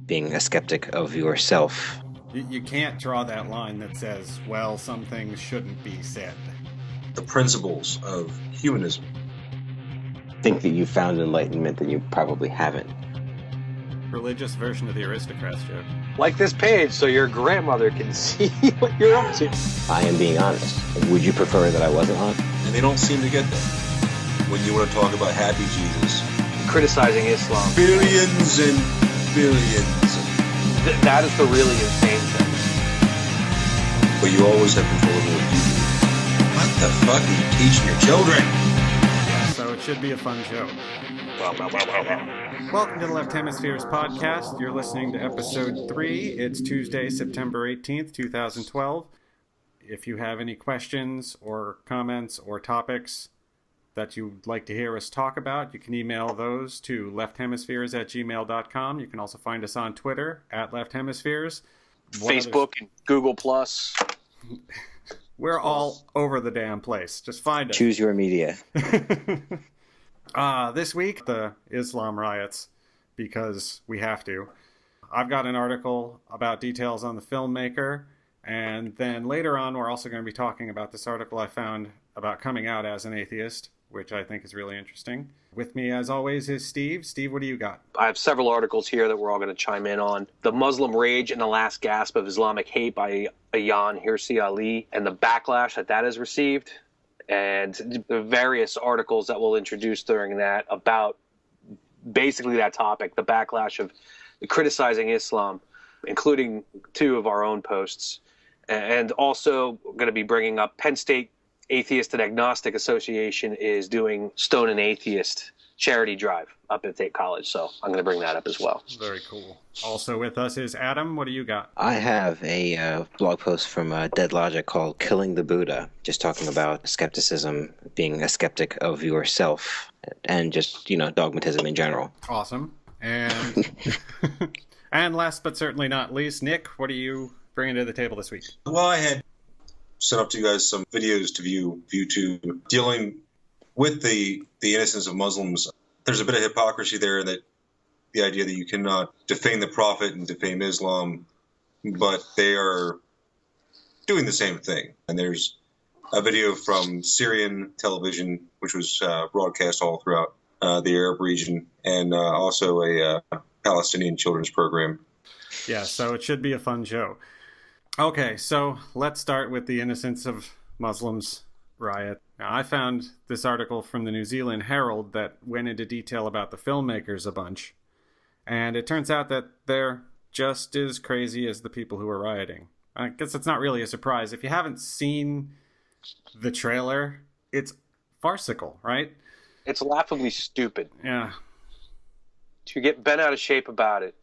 being a skeptic of yourself. You can't draw that line that says, well, some things shouldn't be said. The principles of humanism. Think that you found enlightenment that you probably haven't. Religious version of the aristocrats joke. Like this page so your grandmother can see what you're up to. I am being honest. Would you prefer that I wasn't on? And they don't seem to get that. When you want to talk about happy Jesus. Criticizing Islam. Billions and billions. That is the really insane thing. But you always have control over what you do. What the fuck are you teaching your children? Yeah, so it should be a fun show. Welcome to the Left Hemispheres podcast. You're listening to episode 3. It's Tuesday, September 18th, 2012. If you have any questions or comments or topics that you'd like to hear us talk about, you can email those to lefthemispheres@gmail.com. You can also find us on Twitter @lefthemispheres. Facebook and Google Plus. We're all over the damn place. Just find us. Choose your media. This week, the Islam riots, because we have to. I've got an article about details on the filmmaker, and then later on we're also going to be talking about this article I found about coming out as an atheist, which I think is really interesting. With me, as always, is Steve. Steve, what do you got? I have several articles here that we're all going to chime in on. The Muslim Rage and the Last Gasp of Islamic Hate by Ayaan Hirsi Ali, and the backlash that has received, and the various articles that we'll introduce during that about basically that topic, the backlash of criticizing Islam, including 2 of our own posts. And also going to be bringing up Penn State Atheist and Agnostic Association is doing Stone and Atheist charity drive up at State College. So I'm going to bring that up as well. Very cool. Also with us is Adam. What do you got? I have a blog post from Dead Logic called Killing the Buddha, just talking about skepticism, being a skeptic of yourself, and just, dogmatism in general. Awesome. And and last but certainly not least, Nick, what are you bringing to the table this week? Well, I had sent up to you guys some videos to view YouTube dealing with the innocence of Muslims. There's a bit of hypocrisy there, that the idea that you cannot defame the Prophet and defame Islam, but they are doing the same thing. And there's a video from Syrian television, which was broadcast all throughout the Arab region, and also a Palestinian children's program. Yeah, so it should be a fun show. Okay, so let's start with the Innocence of Muslims riot. Now, I found this article from the New Zealand Herald that went into detail about the filmmakers a bunch, and it turns out that they're just as crazy as the people who are rioting. I guess it's not really a surprise. If you haven't seen the trailer, it's farcical, right? It's laughably stupid. Yeah. To get bent out of shape about it,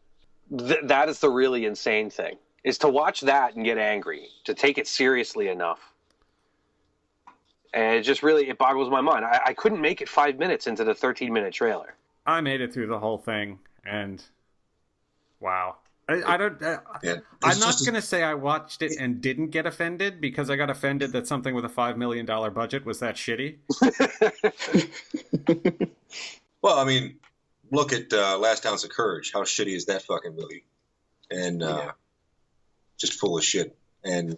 that is the really insane thing, is to watch that and get angry, to take it seriously enough. And it boggles my mind. I couldn't make it 5 minutes into the 13-minute trailer. I made it through the whole thing, and wow. I'm not going to say I watched it and didn't get offended, because I got offended that something with a $5 million budget was that shitty. Well, I mean, look at Last Ounce of Courage. How shitty is that fucking movie? And just full of shit. And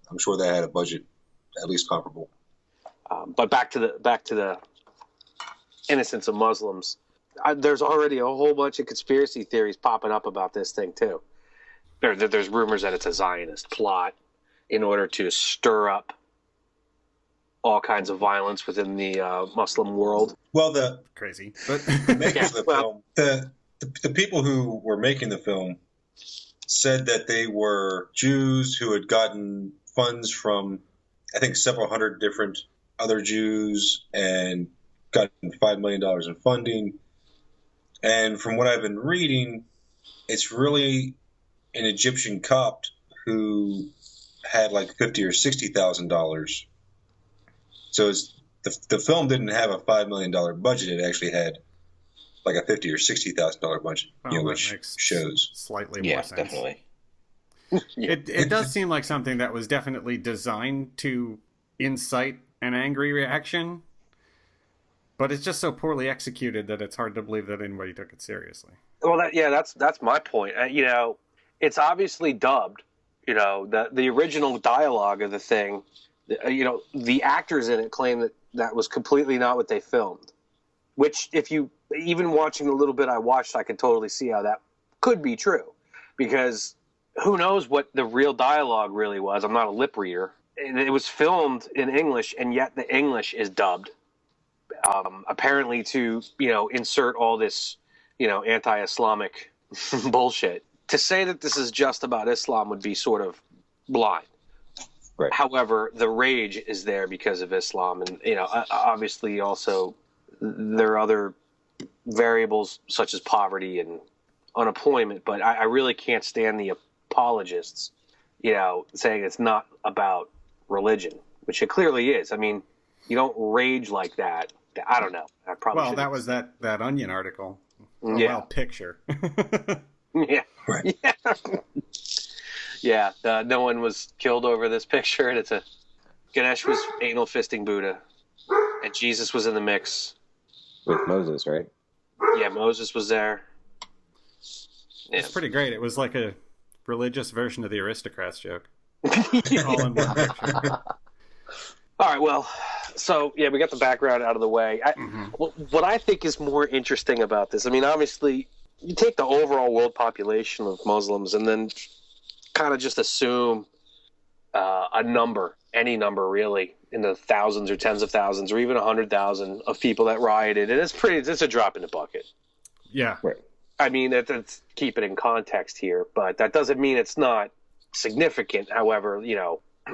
I'm sure that had a budget at least comparable. But back to the innocence of Muslims. There's already a whole bunch of conspiracy theories popping up about this thing too. There's rumors that it's a Zionist plot in order to stir up all kinds of violence within the Muslim world. Well, the crazy, but makers of the film, the people who were making the film said that they were Jews who had gotten funds from, I think, several hundred different other Jews and gotten $5 million in funding. And from what I've been reading, it's really an Egyptian Copt who had like $50,000 or $60,000. So the film didn't have a $5 million budget. It actually had like a $50,000 or $60,000 budget, which shows slightly more sense. Definitely. It does seem like something that was definitely designed to incite an angry reaction. But it's just so poorly executed that it's hard to believe that anybody took it seriously. Well, that's my point. It's obviously dubbed. The original dialogue of the thing. The actors in it claim that was completely not what they filmed. Which, if you even watching the little bit I watched, I could totally see how that could be true, because who knows what the real dialogue really was. I'm not a lip reader. It was filmed in English, and yet the English is dubbed. Apparently to, insert all this, anti-Islamic bullshit. To say that this is just about Islam would be sort of blind. Right. However, the rage is there because of Islam. And, obviously also there are other variables such as poverty and unemployment. But I really can't stand the apologists, saying it's not about religion, which it clearly is. I mean, you don't rage like that. I don't know. I probably Well, that was that Onion article. Oh, Yeah. well, picture. Yeah. Right. Yeah. No one was killed over this picture, and Ganesh was anal fisting Buddha, and Jesus was in the mix. With Moses, right? Yeah, Moses was there. Yeah. It's pretty great. It was like a religious version of the aristocrats joke. Yeah. All in one picture. All right, well, so, yeah, we got the background out of the way. What I think is more interesting about this, I mean, obviously, you take the overall world population of Muslims and then kind of just assume a number, any number really, in the thousands or tens of thousands or even 100,000 of people that rioted. And it's a drop in the bucket. Yeah. Right. I mean, let's keep it in context here, but that doesn't mean it's not significant. However,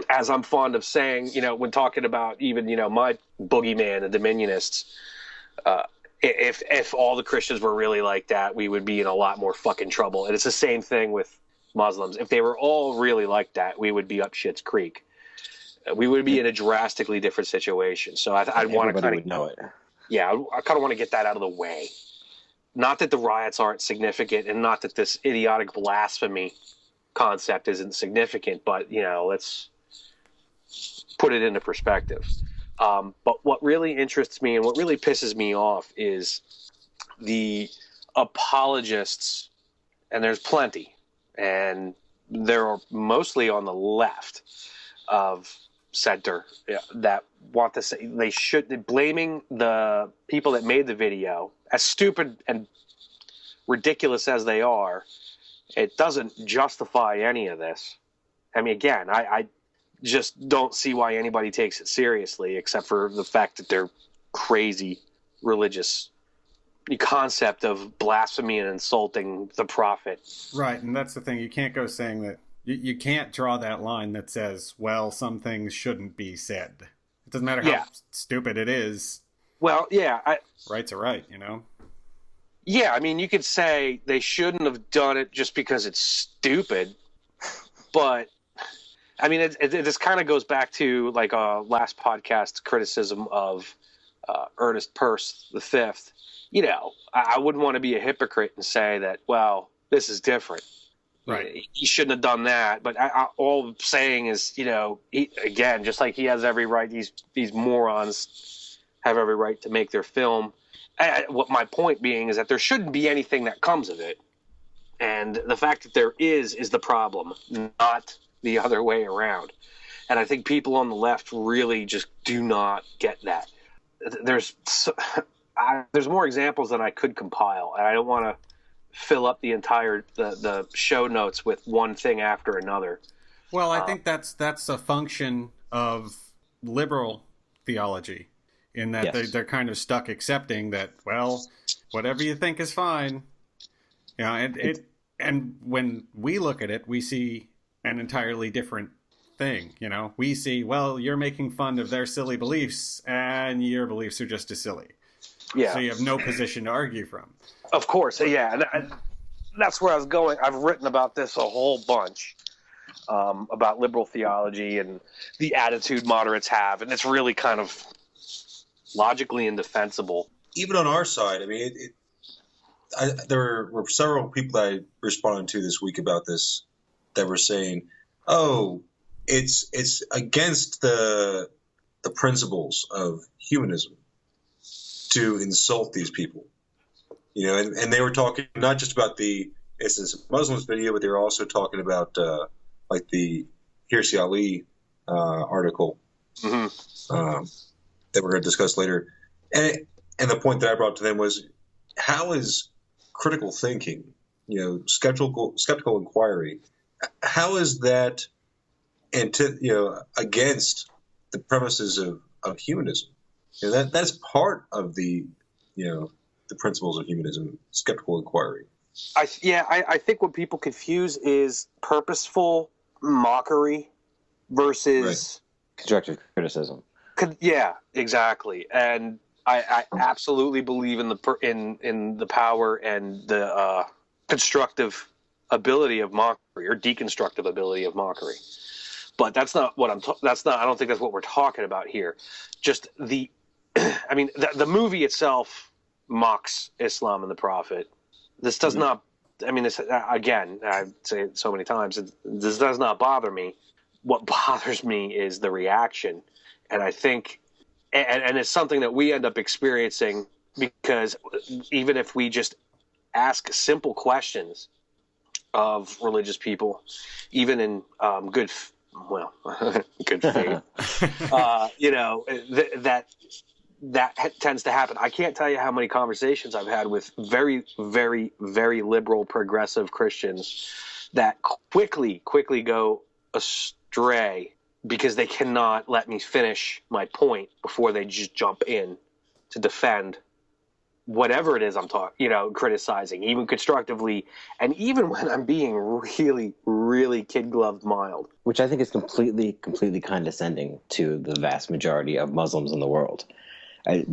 as I'm fond of saying, when talking about even, my boogeyman, the Dominionists, if all the Christians were really like that, we would be in a lot more fucking trouble. And it's the same thing with Muslims. If they were all really like that, we would be up shit's creek. We would be in a drastically different situation. So I'd want to kind of know it. Yeah, I kind of want to get that out of the way. Not that the riots aren't significant, and not that this idiotic blasphemy concept isn't significant, but let's put it into perspective. But what really interests me and what really pisses me off is the apologists, and there's plenty, and they're mostly on the left of center, that want to say they should, blaming the people that made the video, as stupid and ridiculous as they are. It doesn't justify any of this. I mean, again, I just don't see why anybody takes it seriously, except for the fact that they're crazy religious concept of blasphemy and insulting the prophet. Right, and that's the thing. You can't go saying that. You can't draw that line that says, well, some things shouldn't be said. It doesn't matter how stupid it is. Well, yeah. Right's a right, Yeah, I mean, you could say they shouldn't have done it just because it's stupid, but I mean, this kind of goes back to like a last podcast criticism of Ernest Peirce V. I wouldn't want to be a hypocrite and say that, well, this is different. Right. He shouldn't have done that. But all I'm saying is, again, just like he has every right, these morons have every right to make their film. What my point being is that there shouldn't be anything that comes of it. And the fact that there is the problem, not the other way around. And I think people on the left really just do not get that. There's more examples than I could compile, and I don't want to fill up the entire the show notes with one thing after another. Well, I think that's a function of liberal theology, in that they're kind of stuck accepting that, well, whatever you think is fine. And when we look at it, we see an entirely different thing. We see, well, you're making fun of their silly beliefs, and your beliefs are just as silly. Yeah. So you have no position to argue from. Of course, yeah, and that's where I was going. I've written about this a whole bunch, about liberal theology and the attitude moderates have, and it's really kind of logically indefensible. Even on our side, I mean, there were several people that I responded to this week about this that were saying, "Oh, it's against the principles of humanism to insult these people. And they were talking not just about the Instance of Muslims video, but they were also talking about like the Hirsi Ali article that we're going to discuss later. And the point that I brought to them was, how is critical thinking, skeptical inquiry, how is that against the premises of humanism? That's part of the principles of humanism, skeptical inquiry. I think what people confuse is purposeful mockery versus constructive criticism. Yeah, exactly. And I absolutely believe in the power and the constructive ability of mockery, or deconstructive ability of mockery. But that's not what I don't think that's what we're talking about here. Just the movie itself mocks Islam and the Prophet. This does not, this, again, I've said it so many times, this does not bother me. What bothers me is the reaction. And I think, and it's something that we end up experiencing, because even if we just ask simple questions of religious people, even in good faith, that tends to happen. I can't tell you how many conversations I've had with very, very, very liberal, progressive Christians that quickly go astray because they cannot let me finish my point before they just jump in to defend whatever it is I'm criticizing, even constructively, and even when I'm being really, really kid-gloved mild. Which I think is completely condescending to the vast majority of Muslims in the world.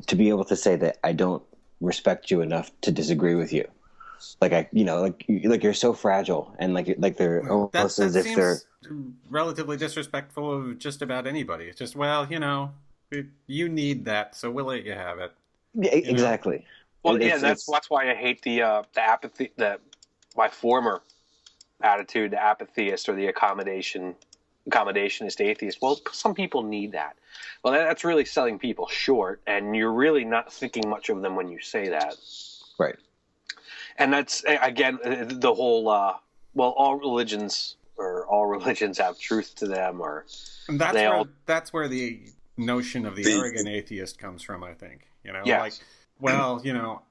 To be able to say that I don't respect you enough to disagree with you, like you're so fragile, and like they're almost as if they're relatively disrespectful of just about anybody. It's just, you need that, so we'll let you have it. Yeah, exactly. Well, that's why I hate the apathy, my former attitude, the apatheist or the accommodationist atheist. Well, some people need that. Well, that's really selling people short, and you're really not thinking much of them when you say that. Right. And that's, again, the whole, all religions have truth to them, or that's where the notion of the arrogant atheist comes from, I think. Yes.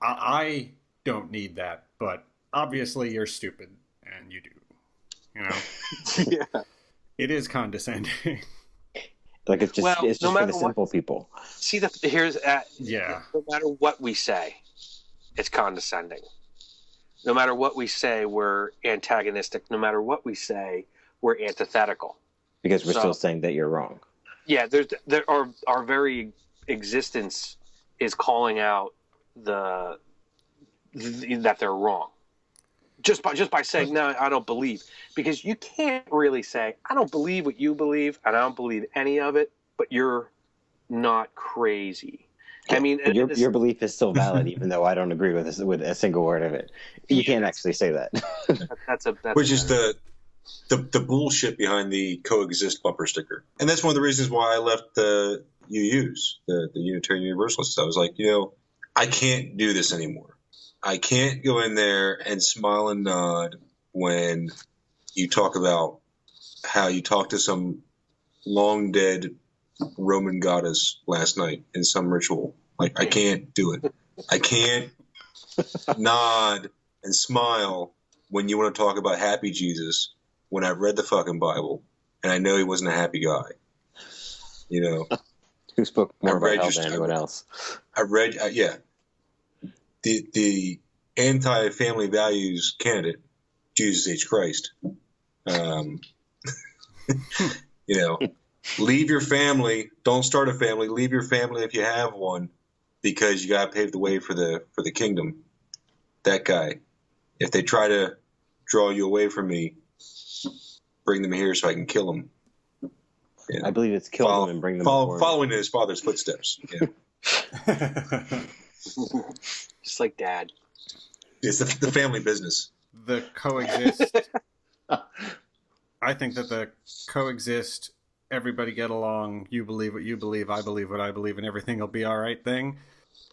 I don't need that, but obviously you're stupid, and you do. Yeah. It is condescending. Like it's just for the simple people. See, no matter what we say, it's condescending. No matter what we say, we're antagonistic. No matter what we say, we're antithetical. Because we're still saying that you're wrong. Yeah, our very existence is calling out that they're wrong. Just by saying, no, I don't believe. Because you can't really say, I don't believe what you believe, and I don't believe any of it, but you're not crazy. Yeah, I mean, your belief is still valid, even though I don't agree with a single word of it. You can't actually say that. Which is the bullshit behind the coexist bumper sticker. And that's one of the reasons why I left the UUs, the Unitarian Universalists. I was like, I can't do this anymore. I can't go in there and smile and nod when you talk about how you talked to some long dead Roman goddess last night in some ritual. Like, I can't do it. I can't nod and smile when you want to talk about happy Jesus when I've read the fucking Bible and I know he wasn't a happy guy. Who spoke more about hell than anyone else? I read, the anti-family values candidate, Jesus H. Christ. Leave your family. Don't start a family. Leave your family if you have one, because you got to pave the way for the kingdom. That guy. If they try to draw you away from me, bring them here so I can kill them. I believe it's kill them and bring them forward. Following in his father's footsteps. Just like Dad. It's the family business. The coexist. I think that the coexist, everybody get along, you believe what you believe, I believe what I believe, and everything will be all right thing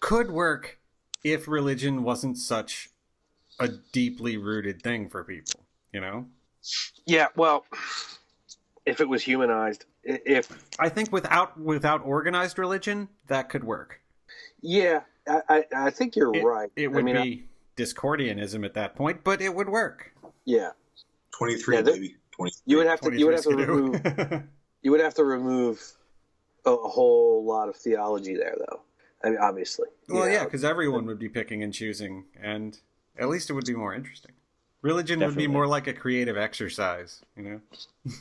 could work if religion wasn't such a deeply rooted thing for people, you know? Yeah, well, if it was humanized, if I think without organized religion, that could work. yeah, I think you're right. It would be Discordianism at that point, but it would work. Yeah, 23, yeah, baby. 23. you would have to 23 remove you would have to remove a whole lot of theology there, though. I mean, obviously. Well, yeah, because everyone would be picking and choosing, and at least it would be more interesting. Religion would be more like a creative exercise, you know?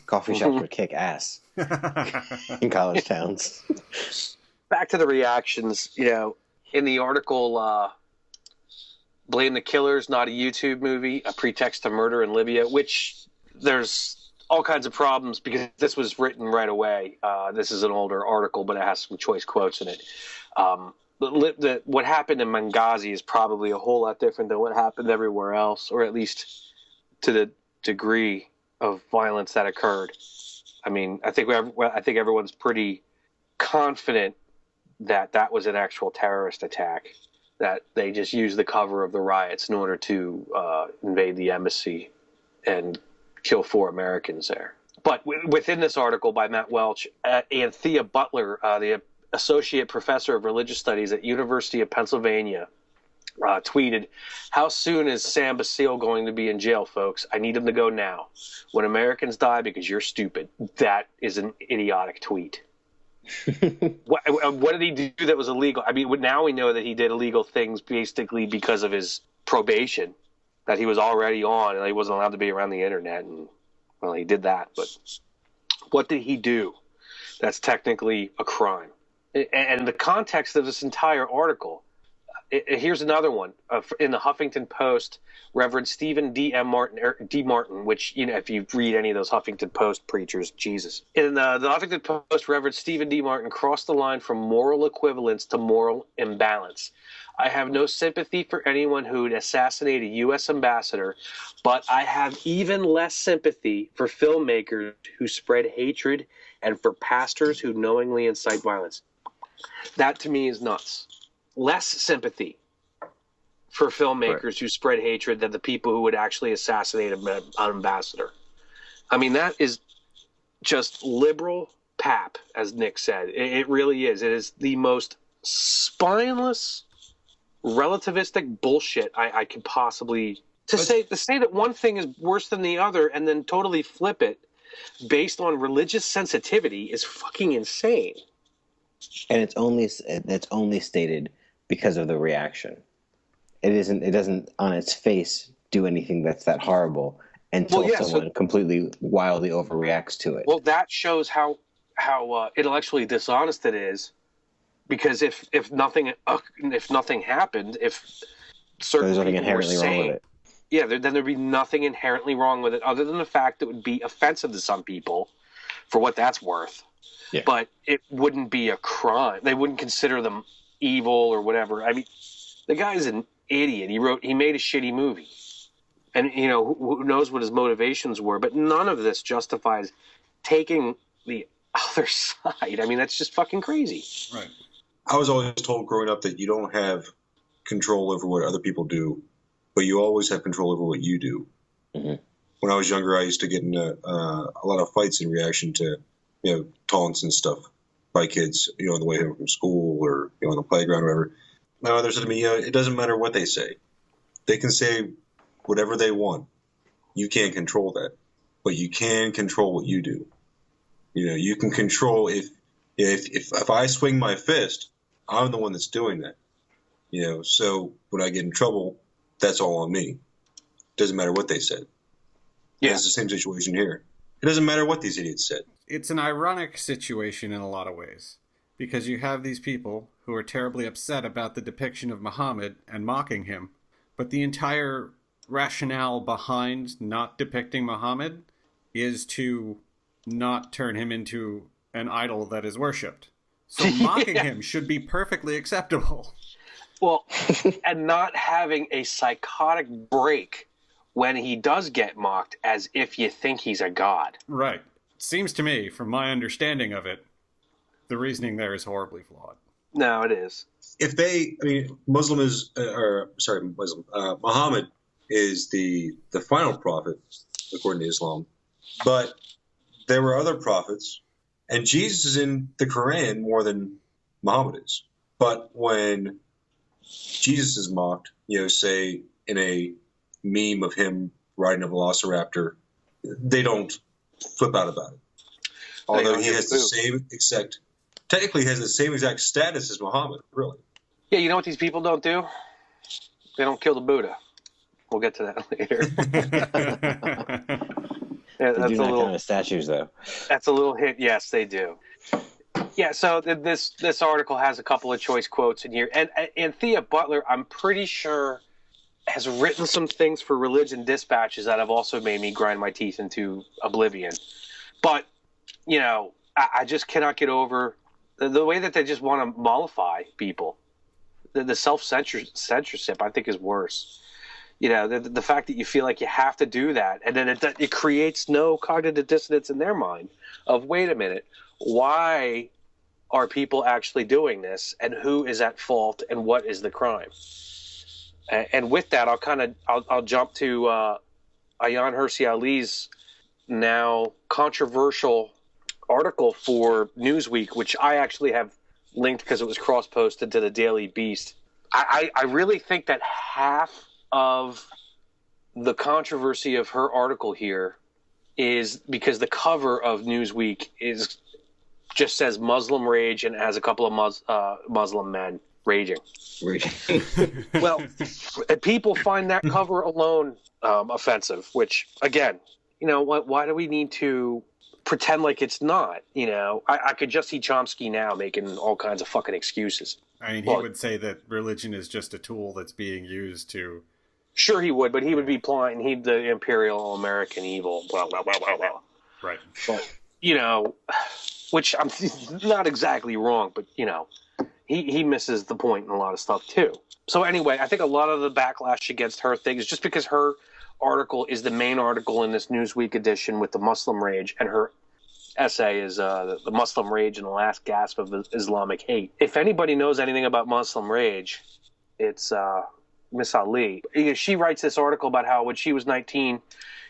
Coffee shops would kick ass in college towns. Back to the reactions, you know, in the article, Blame the Killers, Not a YouTube Movie, A Pretext to Murder in Libya, which there's all kinds of problems because this was written right away. This is an older article, but it has some choice quotes in it. What happened in Benghazi is probably a whole lot different than what happened everywhere else, or at least to the degree of violence that occurred. I mean, I think everyone's pretty confident that that was an actual terrorist attack, that they just used the cover of the riots in order to invade the embassy and kill 4 Americans there. But within this article by Matt Welch, Anthea Butler, the associate professor of religious studies at University of Pennsylvania, tweeted, "How soon is Sam Basile going to be in jail, folks? I need him to go now. When Americans die because you're stupid." That is an idiotic tweet. What did he do that was illegal? I mean, now we know that he did illegal things basically because of his probation that he was already on, and he wasn't allowed to be around the internet. And well, he did that. But what did he do that's technically a crime? And the context of this entire article, here's another one in the Huffington Post. Reverend Stephen D. Martin, which, you know, if you read any of those Huffington Post preachers, Jesus. In the Huffington Post, Reverend Stephen D. Martin crossed the line from moral equivalence to moral imbalance. "I have no sympathy for anyone who would assassinate a U.S. ambassador, but I have even less sympathy for filmmakers who spread hatred and for pastors who knowingly incite violence." That to me is nuts. Less sympathy for filmmakers who spread hatred than the people who would actually assassinate an ambassador. I mean, that is just liberal pap, as Nick said. It really is. It is the most spineless, relativistic bullshit I could possibly to say that one thing is worse than the other and then totally flip it based on religious sensitivity is fucking insane. And it's only stated because of the reaction. It doesn't on its face do anything that's that horrible until someone completely wildly overreacts to it. Well, that shows how intellectually dishonest it is, because if nothing happened, if certain there's nothing people were inherently wrong with it. Yeah, then there'd be nothing inherently wrong with it, other than the fact that it would be offensive to some people, for what that's worth. Yeah. But it wouldn't be a crime. They wouldn't consider them evil or whatever. I mean, the guy's an idiot. He made a shitty movie, and you know who knows what his motivations were. But none of this justifies taking the other side. I mean, that's just fucking crazy. Right. I was always told growing up that you don't have control over what other people do, but you always have control over what you do. Mm-hmm. When I was younger, I used to get in a lot of fights in reaction to, you know, taunts and stuff by kids, you know, on the way home from school or, you know, on the playground or whatever. My mother said to me, it doesn't matter what they say. They can say whatever they want. You can't control that, but you can control what you do. You know, you can control if I swing my fist, I'm the one that's doing that. You know, so when I get in trouble, that's all on me. Doesn't matter what they said. Yeah, it's the same situation here. It doesn't matter what these idiots said. It's an ironic situation in a lot of ways, because you have these people who are terribly upset about the depiction of Muhammad and mocking him, but the entire rationale behind not depicting Muhammad is to not turn him into an idol that is worshipped. So mocking him should be perfectly acceptable. Well, and not having a psychotic break when he does get mocked as if you think he's a god. Right. Seems to me, from my understanding of it, the reasoning there is horribly flawed. No, it is. If they, I mean, Muslim is, or sorry, Muslim, Muhammad is the final prophet according to Islam, but there were other prophets, and Jesus is in the Quran more than Muhammad is. But when Jesus is mocked, say in a meme of him riding a velociraptor, they don't flip out about it. Although he has the same exact, technically has the same exact status as Muhammad, really. Yeah, you know what these people don't do? They don't kill the Buddha. We'll get to that later. Yeah, they do not count as statues, though. That's a little hint. Yes, they do. Yeah, so this article has a couple of choice quotes in here. And Thea Butler, I'm pretty sure, has written some things for Religion Dispatches that have also made me grind my teeth into oblivion. But, I just cannot get over the way that they just want to mollify people. The self-censorship, I think, is worse. The fact that you feel like you have to do that, and then it creates no cognitive dissonance in their mind of, wait a minute, why are people actually doing this, and who is at fault, and what is the crime? And with that, I'll jump to Ayaan Hirsi Ali's now controversial article for Newsweek, which I actually have linked because it was cross-posted to the Daily Beast. I really think that half of the controversy of her article here is because the cover of Newsweek just says Muslim rage and has a couple of Muslim men raging. Well, people find that cover alone offensive, which, again, why do we need to pretend like it's not? I could just see Chomsky now making all kinds of fucking excuses. I mean, he would say that religion is just a tool that's being used to... Sure he would, but he would be applying the imperial American evil, blah, blah, blah, blah, blah. Right. But, which I'm not exactly wrong, but, he misses the point in a lot of stuff, too. So anyway, I think a lot of the backlash against her thing is just because her article is the main article in this Newsweek edition with the Muslim rage, and her essay is the Muslim rage and the last gasp of Islamic hate. If anybody knows anything about Muslim rage, it's Miss Ali. She writes this article about how when she was 19,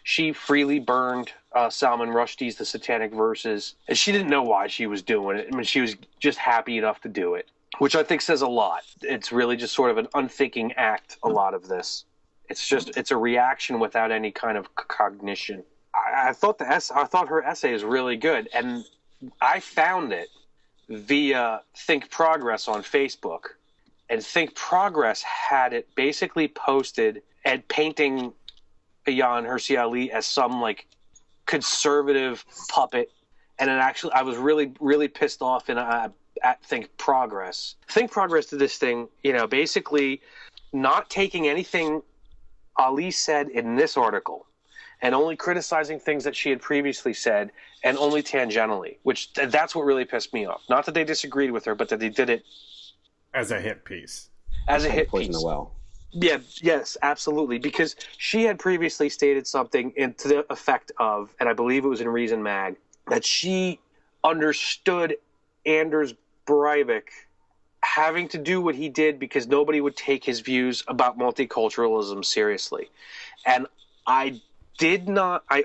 she freely burned Salman Rushdie's The Satanic Verses, and she didn't know why she was doing it. I mean, she was just happy enough to do it, which I think says a lot. It's really just sort of an unthinking act, a lot of this. It's a reaction without any kind of cognition. I thought her essay is really good, and I found it via Think Progress on Facebook, and Think Progress had it basically posted and painting Ayaan Hirsi Ali as some like conservative puppet, and it actually I was really really pissed off at Think Progress. Think Progress did this thing, basically not taking anything Ali said in this article and only criticizing things that she had previously said, and only tangentially, which that's what really pissed me off. Not that they disagreed with her, but that they did it as a hit piece. As a hit piece. The well. Yeah, yes, absolutely. Because she had previously stated something to the effect of, and I believe it was in Reason Mag, that she understood Anders Breivik having to do what he did because nobody would take his views about multiculturalism seriously. And I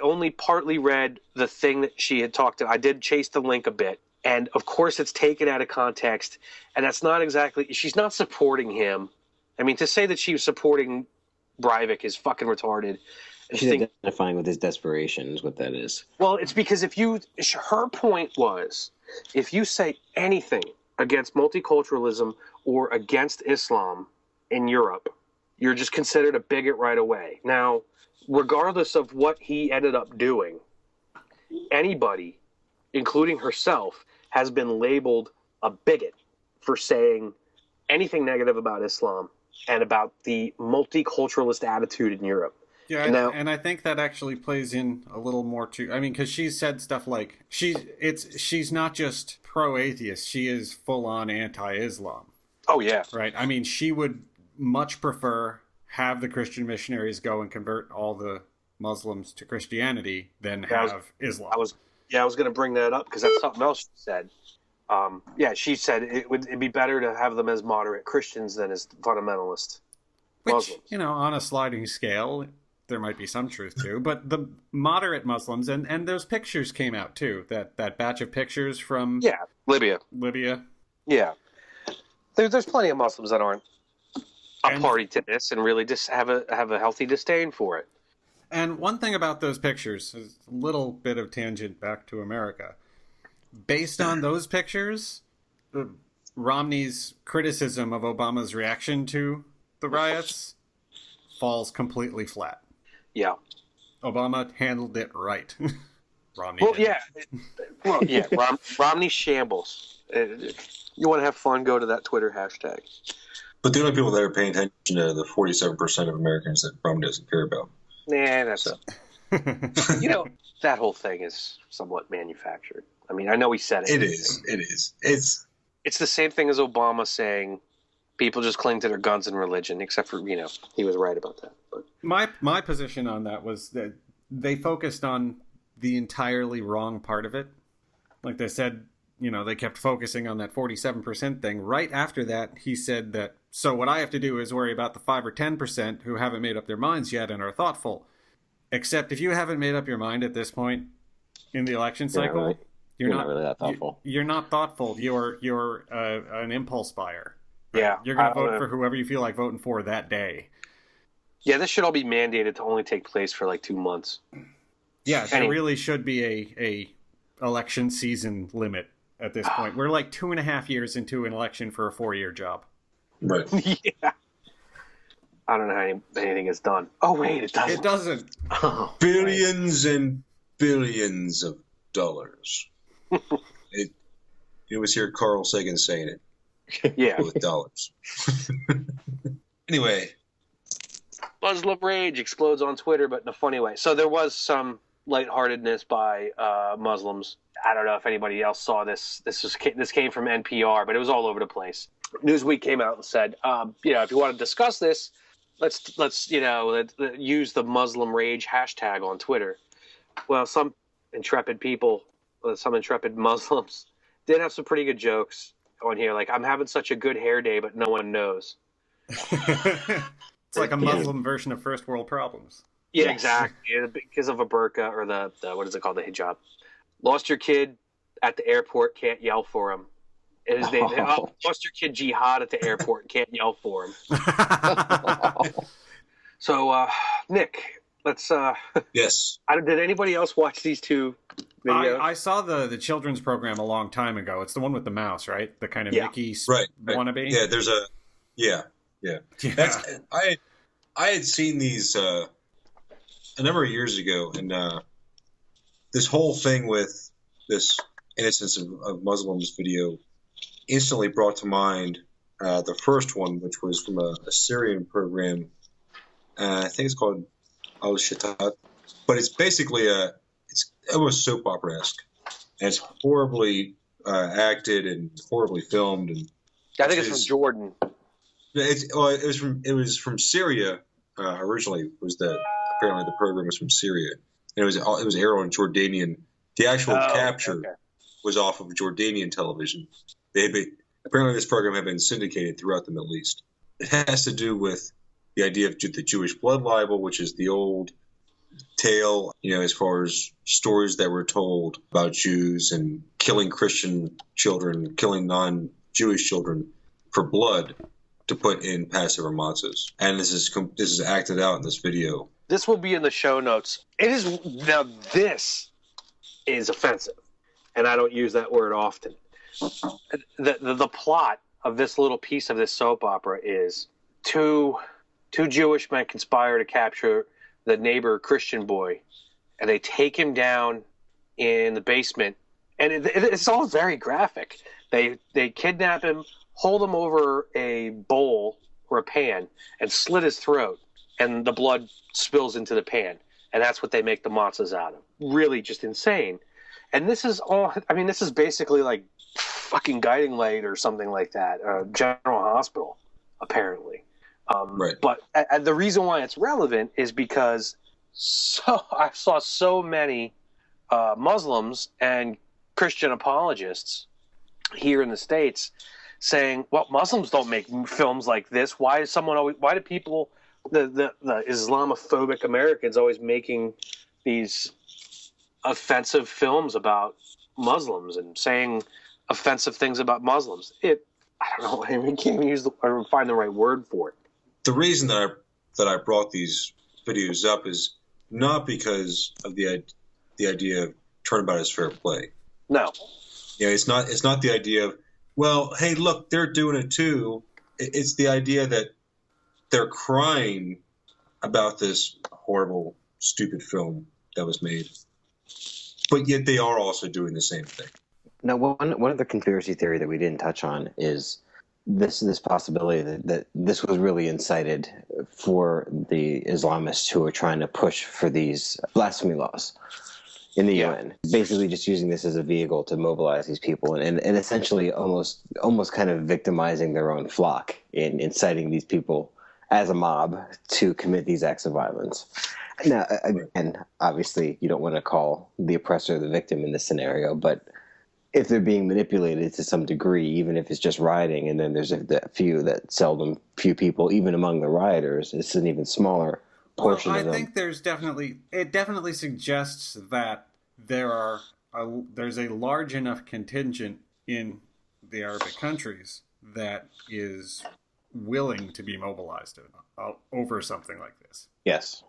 only partly read the thing that she had talked to. I did chase the link a bit. And of course it's taken out of context. And that's not exactly, she's not supporting him. I mean, to say that she was supporting Breivik is fucking retarded. She's identifying with his desperation is what that is. Well, it's because her point was, if you say anything against multiculturalism or against Islam in Europe, you're just considered a bigot right away. Now, regardless of what he ended up doing, anybody, including herself, has been labeled a bigot for saying anything negative about Islam and about the multiculturalist attitude in Europe. Yeah, and I think that actually plays in a little more to. I mean, because she said stuff like she's not just pro-atheist; she is full-on anti-Islam. Oh yeah, right. I mean, she would much prefer have the Christian missionaries go and convert all the Muslims to Christianity than have Islam. I was going to bring that up because that's something else she said. Yeah, she said it'd be better to have them as moderate Christians than as fundamentalist Which, Muslims. on a sliding scale, there might be some truth to. But the moderate Muslims, and those pictures came out too. That batch of pictures from Libya. Yeah, there's plenty of Muslims that aren't a party to this and really just have a healthy disdain for it. And one thing about those pictures is a little bit of tangent back to America. Based on those pictures, Romney's criticism of Obama's reaction to the riots falls completely flat. Yeah. Obama handled it right. Romney Romney shambles. You want to have fun, go to that Twitter hashtag. But the only people that are paying attention to the 47% of Americans that Trump doesn't care about. Nah, that's that whole thing is somewhat manufactured. I mean, I know he said it. It is. It's the same thing as Obama saying people just cling to their guns and religion, except for, he was right about that. But my position on that was that they focused on the entirely wrong part of it. Like they said, they kept focusing on that 47% thing. Right after that, he said that, so what I have to do is worry about the 5 or 10% who haven't made up their minds yet and are thoughtful. Except if you haven't made up your mind at this point in the election cycle, you're not really that thoughtful. You're not thoughtful. You're an impulse buyer. Right? Yeah. You're going to vote for whoever you feel like voting for that day. Yeah, this should all be mandated to only take place for like 2 months. Yeah, there really should be a election season limit at this point. We're like 2.5 years into an election for a 4-year job. Right. Yeah. I don't know how anything is done. Oh, wait, it doesn't. It doesn't. Oh, billions and billions of dollars. It was here Carl Sagan saying it. Yeah. With dollars. Anyway. Muslim rage explodes on Twitter, but in a funny way. So there was some lightheartedness by Muslims. I don't know if anybody else saw this. This came from NPR, but it was all over the place. Newsweek came out and said, if you want to discuss this, let's use the Muslim rage hashtag on Twitter. Well, some intrepid Muslims did have some pretty good jokes on here. Like, I'm having such a good hair day, but no one knows. It's like a Muslim version of first world problems. Yeah, yes. Exactly. Because of a burqa or the what is it called, the hijab. Lost your kid at the airport, can't yell for him. Lost your kid jihad at the airport, can't yell for him. So, Nick, let's. Yes. Did anybody else watch these two videos? I saw the children's program a long time ago. It's the one with the mouse, right? The kind of Mickey wannabe. Yeah, there's a. Yeah. I had seen these a number of years ago, and this whole thing with this Innocence of Muslims video instantly brought to mind the first one, which was from a Syrian program. I think it's called Al Shatat, but it's basically it's almost soap opera-esque, and it's horribly acted and horribly filmed. And I think it's from Jordan. It was from Syria originally. Apparently the program was from Syria, and it was aired on Jordanian. The actual capture was off of Jordanian television. Apparently this program had been syndicated throughout the Middle East. It has to do with the idea of the Jewish blood libel, which is the old tale, as far as stories that were told about Jews and killing Christian children, killing non-Jewish children for blood to put in passover matzahs. And this is acted out in this video. This will be in the show notes. This is offensive, and I don't use that word often. The plot of this little piece of this soap opera is two Jewish men conspire to capture the neighbor Christian boy, and they take him down in the basement, and it's all very graphic. They kidnap him, hold him over a bowl or a pan, and slit his throat, and the blood spills into the pan, and that's what they make the matzahs out of. Really just insane. And this is basically like fucking Guiding Light or something like that, General Hospital, apparently. Right. But the reason why it's relevant is because I saw so many Muslims and Christian apologists here in the States saying, well, Muslims don't make films like this. Why do people, the Islamophobic Americans always making these offensive films about Muslims and saying offensive things about Muslims? I don't know. I can't even or find the right word for it. The reason that I brought these videos up is not because of the idea of turnabout is fair play. No. It's not the idea of, well, hey, look, they're doing it too. It's the idea that they're crying about this horrible, stupid film that was made, but yet they are also doing the same thing. Now, one other conspiracy theory that we didn't touch on is this possibility that this was really incited for the Islamists who are trying to push for these blasphemy laws in the UN, basically just using this as a vehicle to mobilize these people and essentially almost kind of victimizing their own flock in inciting these people as a mob to commit these acts of violence. Now, again, obviously, you don't want to call the oppressor the victim in this scenario, but if they're being manipulated to some degree, even if it's just rioting, and then there's few people, even among the rioters, it's an even smaller portion of them. I think it definitely suggests that there's a large enough contingent in the Arabic countries that is willing to be mobilized over something like this. Yes.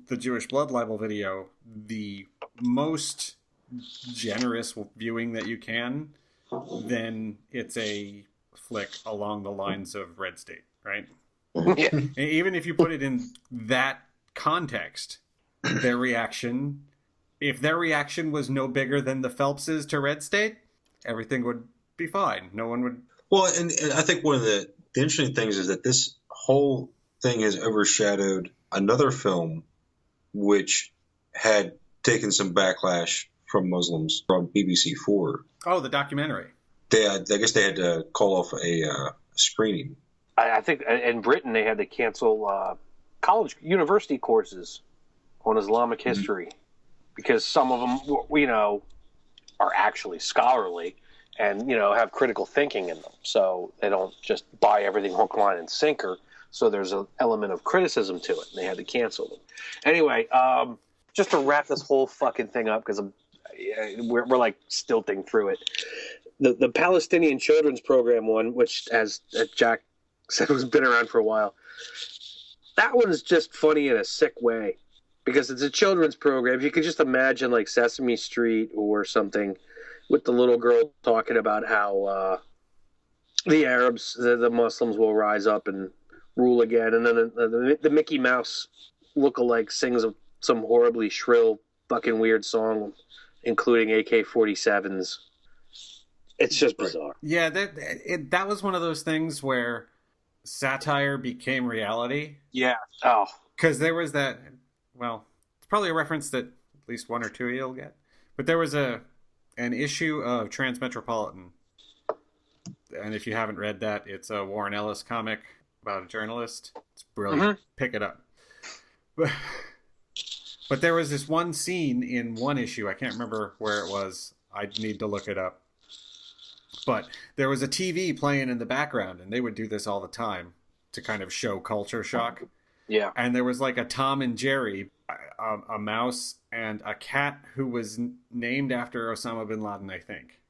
The Jewish blood libel video, the most generous viewing that you can, then it's a flick along the lines of Red State, right? Yeah. Even if you put it in that context, if their reaction was no bigger than the Phelps's to Red State, everything would be fine. No one would. Well, and I think one of the interesting things is that this whole thing has overshadowed another film which had taken some backlash from Muslims from BBC4. Oh, the documentary. I guess they had to call off a screening. I think in Britain they had to cancel university courses on Islamic history because some of them, are actually scholarly and, have critical thinking in them. So they don't just buy everything hook, line, and sinker. So there's an element of criticism to it, and they had to cancel them. Anyway, just to wrap this whole fucking thing up, because we're like stilting through it. The Palestinian Children's Program one, which, as Jack said, has been around for a while. That one is just funny in a sick way because it's a children's program. If you could just imagine like Sesame Street or something with the little girl talking about how the Arabs, the Muslims will rise up and rule again. And then the Mickey Mouse lookalike sings some horribly shrill, fucking weird song, including AK-47s. It's just bizarre. Yeah, that was one of those things where satire became reality. Yeah. Oh. Because there was that, well, it's probably a reference that at least one or two of you'll get. But there was an issue of Transmetropolitan. And if you haven't read that, it's a Warren Ellis comic about a journalist. It's brilliant. Mm-hmm. Pick it up. But there was this one scene in one issue. I can't remember where it was. I'd need to look it up. But there was a TV playing in the background, and they would do this all the time to kind of show culture shock. Yeah. And there was like a Tom and Jerry, a mouse, and a cat who was named after Osama bin Laden, I think.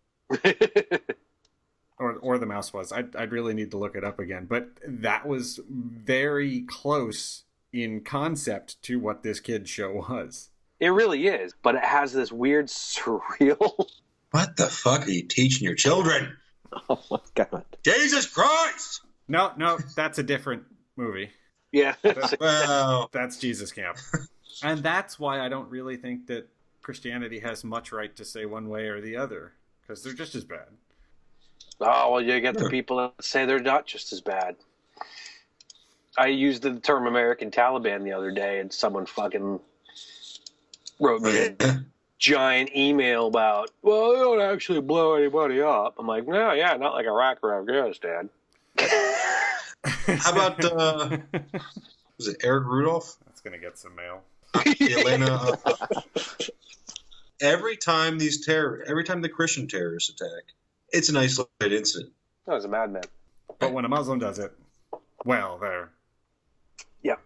or the mouse was. I'd really need to look it up again. But that was very close in concept to what this kid's show was. It really is. But it has this weird, surreal... What the fuck are you teaching your children? Oh my God. Jesus Christ! No, that's a different movie. Yeah. That's Jesus Camp. And that's why I don't really think that Christianity has much right to say one way or the other, because they're just as bad. Oh, well, you get the people that say they're not just as bad. I used the term American Taliban the other day, and someone fucking wrote me a giant email about, well, they don't actually blow anybody up. I'm like, no, yeah, not like Iraq or Afghanistan. How about, was it Eric Rudolph? That's going to get some mail. Atlanta. Every time the Christian terrorists attack, it's an isolated incident. That was a madman. But when a Muslim does it, well, there. Yeah.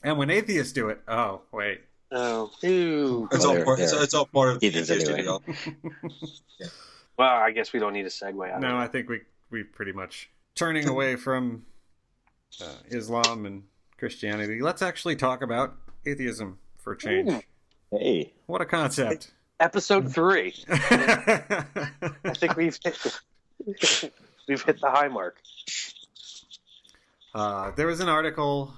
And when atheists do it, oh, wait. Oh, ew. It's Well, all part. they're It's all part of the heathens atheist anyway. ideology. Well, I guess we don't need a segue out No, of I it. think we pretty much turning away from Islam and Christianity. Let's actually talk about atheism for a change. Ooh. Hey, What a concept. Episode 3. I think we've hit the high mark. There was an article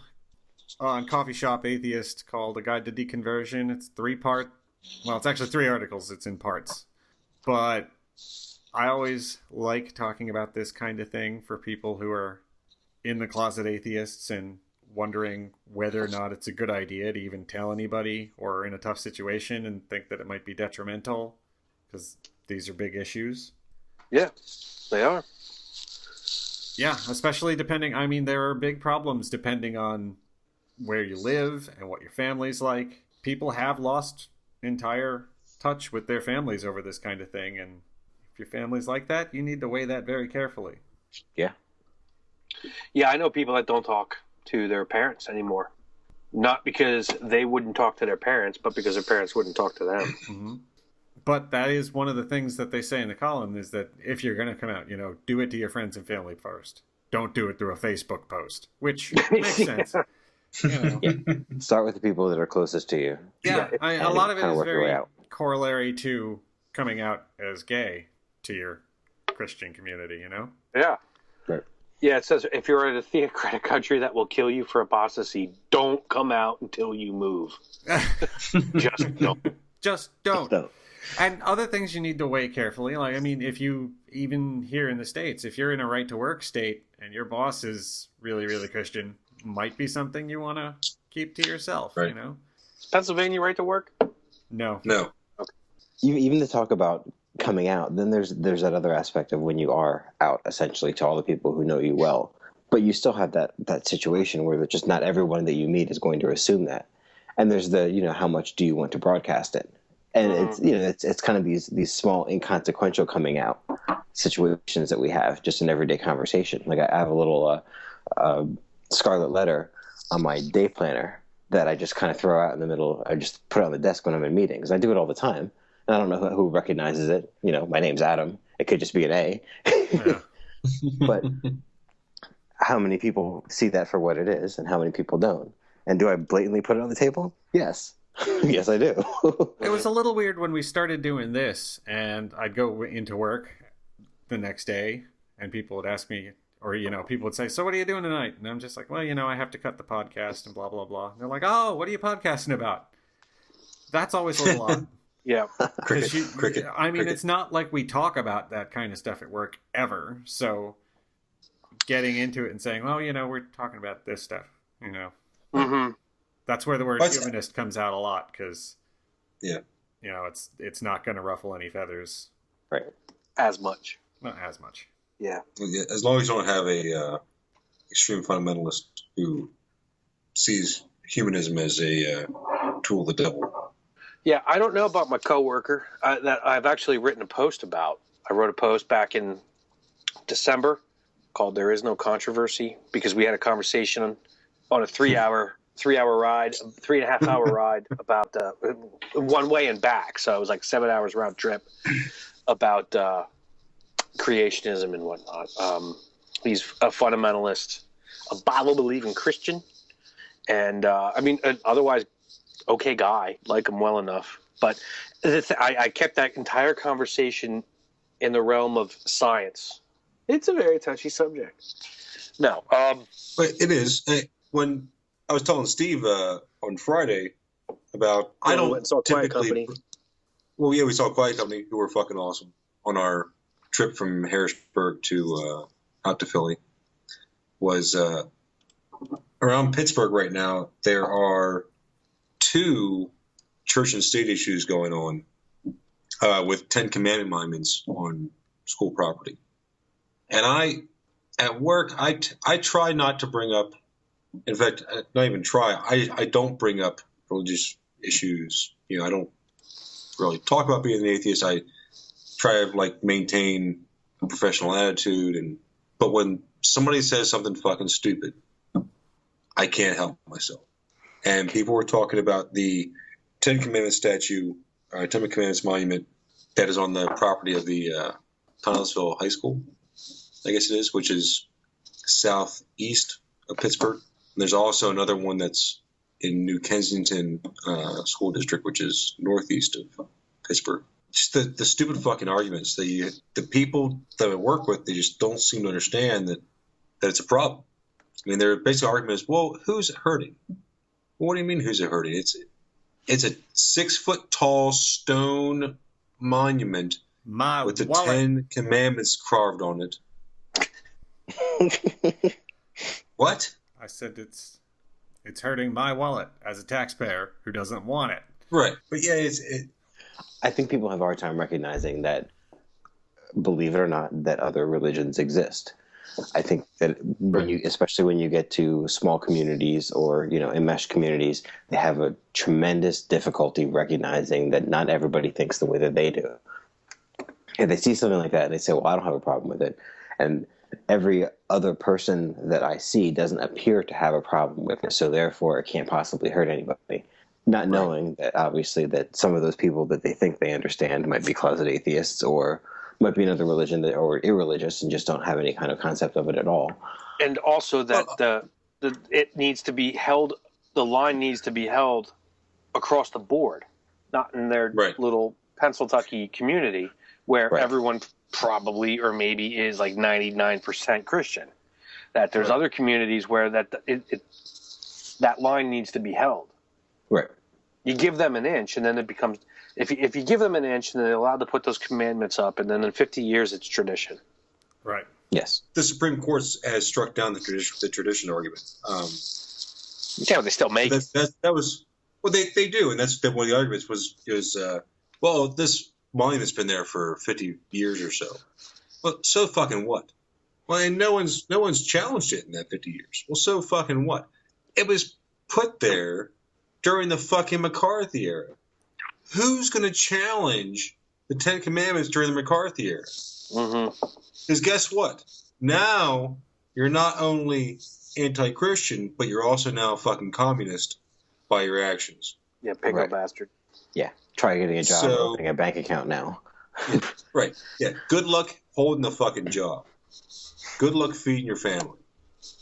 on Coffee Shop Atheist called A Guide to Deconversion. It's 3-part. Well, it's actually 3 articles. It's in parts. But I always like talking about this kind of thing for people who are in the closet atheists and wondering whether or not it's a good idea to even tell anybody or in a tough situation and think that it might be detrimental, because these are big issues. Yeah, they are. Yeah, especially depending, I mean, there are big problems depending on where you live and what your family's like. People have lost entire touch with their families over this kind of thing, and if your family's like that, you need to weigh that very carefully. yeah. Yeah, I know people that don't talk to their parents anymore. Not because they wouldn't talk to their parents, but because their parents wouldn't talk to them. Mm-hmm. But that is one of the things that they say in the column, is that if you're going to come out, do it to your friends and family first. Don't do it through a Facebook post, which makes sense. Yeah. Start with the people that are closest to you. Yeah, a lot of it Kinda is work your way very out. corollary to coming out as gay to your Christian community, Yeah. Right. Yeah, it says if you're in a theocratic country that will kill you for apostasy, don't come out until you move. Just don't. Just don't. So, And other things you need to weigh carefully. Like, I mean, if you, even here in the States, if you're in a right to work state and your boss is really, really Christian, might be something you want to keep to yourself, Right. Is Pennsylvania right to work? No. No. even to talk about coming out, then there's that other aspect of when you are out, essentially, to all the people who know you well. But you still have that situation where just not everyone that you meet is going to assume that. And there's the, how much do you want to broadcast it? And it's kind of these small inconsequential coming out situations that we have just in everyday conversation. Like I have a little scarlet letter on my day planner that I just kind of throw out in the middle. I just put it on the desk when I'm in meetings. I do it all the time. And I don't know who recognizes it. My name's Adam. It could just be an A. Yeah. But how many people see that for what it is and how many people don't? And do I blatantly put it on the table? Yes. Yes, I do. It was a little weird when we started doing this, and I'd go into work the next day, and people would ask me, or, people would say, so what are you doing tonight? And I'm just like, well, I have to cut the podcast and blah, blah, blah. And they're like, oh, what are you podcasting about? That's always a little odd. Yeah. Cricket. I mean, Cricket. it's not like we talk about that kind of stuff at work ever. So getting into it and saying, well, we're talking about this stuff, Mm-hmm. That's where the word What's- humanist comes out a lot, because, Yeah. it's not going to ruffle any feathers. Right. As much. Not as much. Yeah. As long as you don't have a extreme fundamentalist who sees humanism as a tool of the devil. Yeah, I don't know about my coworker that I've actually written a post about. I wrote a post back in December called "There Is No Controversy," because we had a conversation on a 3-hour ride, 3.5-hour ride about one way and back. So it was like 7 hours round trip about creationism and whatnot. He's a fundamentalist, a Bible-believing Christian, and otherwise okay guy, like him well enough. But I kept that entire conversation in the realm of science. It's a very touchy subject. No, But it is. When I was telling Steve on Friday about, I we went and saw don't Quiet typically. Company. Well, yeah, we saw Quiet Company, who were fucking awesome on our trip from Harrisburg to out to Philly. Was around Pittsburgh right now. There are 2 church and state issues going on with 10 Commandment monuments on school property. And at work, I try not to bring up, in fact, not even try, I don't bring up religious issues. I don't really talk about being an atheist. I try to like maintain a professional attitude, but when somebody says something fucking stupid, I can't help myself. And people were talking about the Ten Commandments statue, Ten Commandments monument that is on the property of the Connellsville High School, I guess it is, which is southeast of Pittsburgh. And there's also another one that's in New Kensington School District, which is northeast of Pittsburgh. Just the stupid fucking arguments. The people that I work with, they just don't seem to understand that it's a problem. I mean, their basic argument is, well, who's it hurting? Well, what do you mean who's it hurting? It's a 6-foot tall stone monument with the wallet. 10 Commandments carved on it. What? I said it's hurting my wallet as a taxpayer who doesn't want it. Right. But yeah, I think people have a hard time recognizing that, believe it or not, that other religions exist. I think that especially when you get to small communities or, enmeshed communities, they have a tremendous difficulty recognizing that not everybody thinks the way that they do. And they see something like that and they say, well, I don't have a problem with it. And every other person that I see doesn't appear to have a problem with it. So therefore it can't possibly hurt anybody. Not knowing that obviously that some of those people that they think they understand might be closet atheists or might be another religion or irreligious and just don't have any kind of concept of it at all. And also that it needs to be held, the line needs to be held across the board, not in their little Pennsylvania community where everyone probably or maybe is like 99% Christian. That there's other communities where that line needs to be held. Right. You give them an inch, and then it becomes. If you give them an inch, and they're allowed to put those commandments up, and then in 50 years, it's tradition. Right. Yes. The Supreme Court has struck down the tradition argument. Yeah, but they still make it. That was well, they do, and that's one of the arguments was well, this monument's been there for 50 years or so. Well, so fucking what? Well, and no one's challenged it in that 50 years. Well, so fucking what? It was put there during the fucking McCarthy era. Who's going to challenge the Ten Commandments during the McCarthy era? Because guess what? Now you're not only anti-Christian, but you're also now a fucking communist by your actions. Yeah, pickup bastard. Yeah, try getting a job or opening a bank account now. Right. Yeah. Good luck holding the fucking job. Good luck feeding your family,